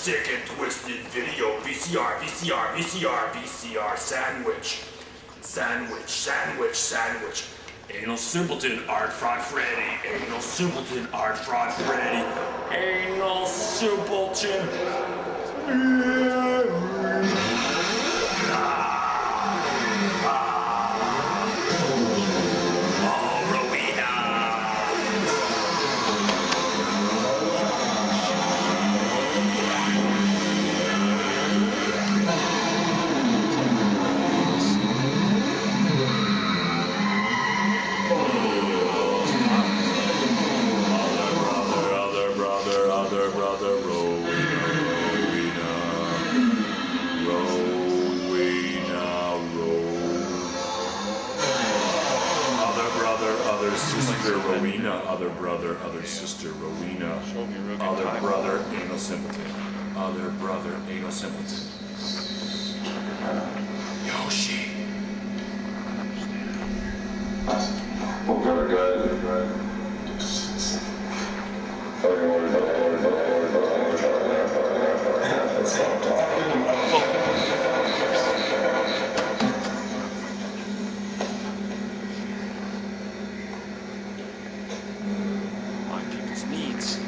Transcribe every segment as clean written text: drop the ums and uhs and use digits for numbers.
sick and twisted video. VCR, VCR, VCR, VCR, sandwich. Sandwich, sandwich, sandwich. Anal simpleton, art fraud Freddy. Anal simpleton, art fraud Freddy. Anal simpleton. Sister Rowena, other brother, other sister Rowena, other brother, anal simpleton, other brother, anal simpleton. Yoshi. Needs.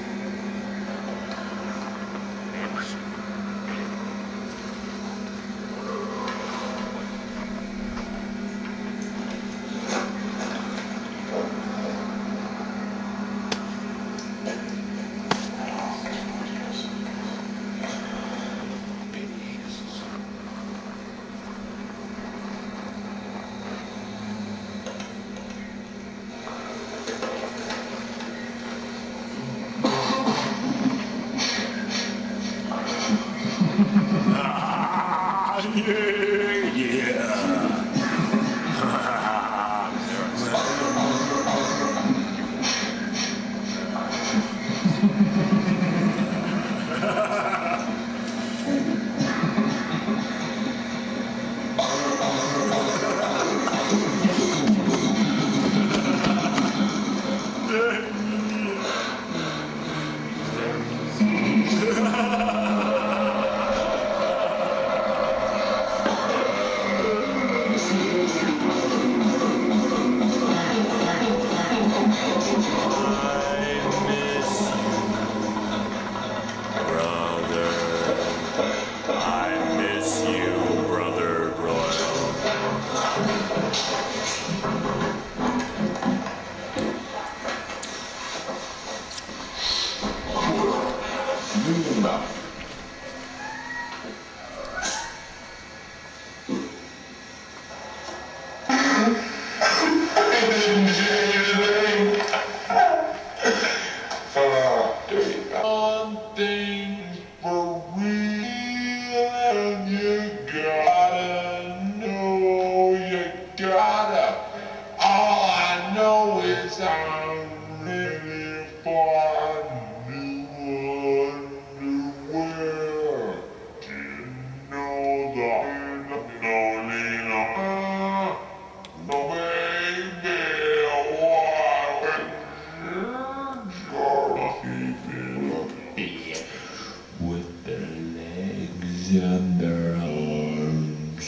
Underarms,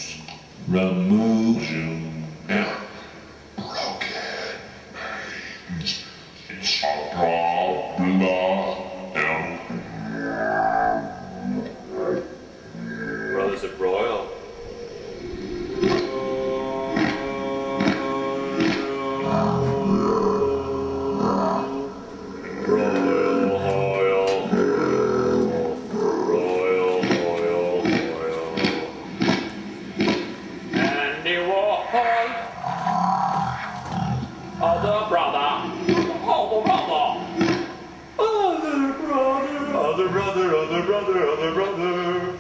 remove now. Broken brains, it's a problem. Brothers of Broil. Other brother, Other brother, other brother, other brother.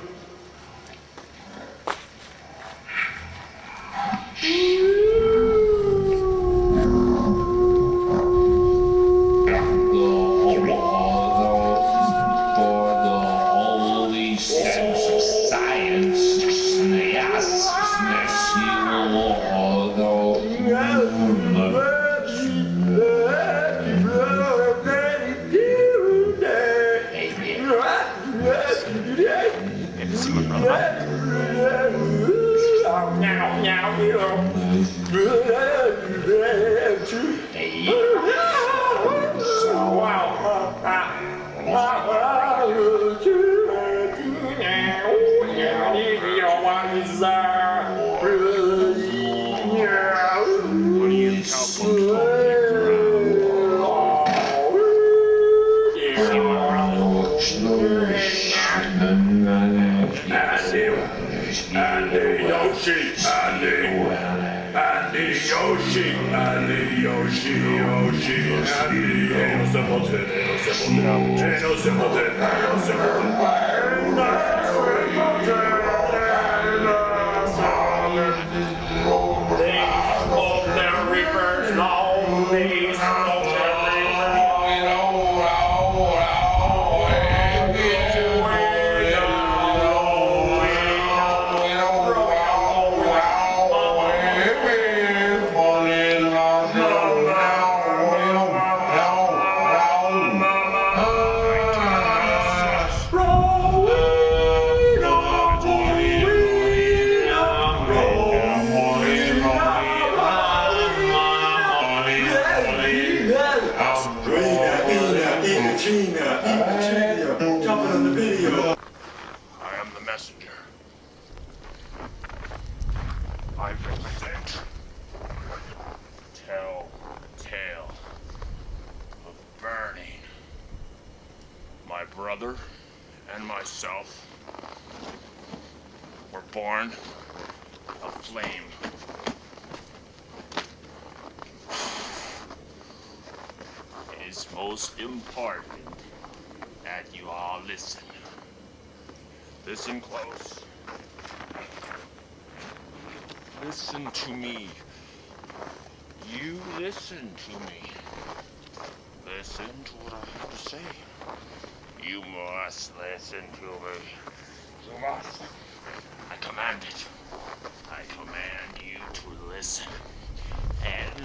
What do you cowpunk call me, Andy Yoshi, Andy Yoshi, Andy Yoshi, Andy, anal simpleton, anal simpleton, anal simpleton. These smoke their reapers, long these smoke their jumping on the video. I am the messenger. I represent tell tale of burning. My brother and myself were born of flame. It is most important that you all listen. Listen close. Listen to me. You listen to me. Listen to what I have to say. You must listen to me. You must. I command it. I command you to listen. And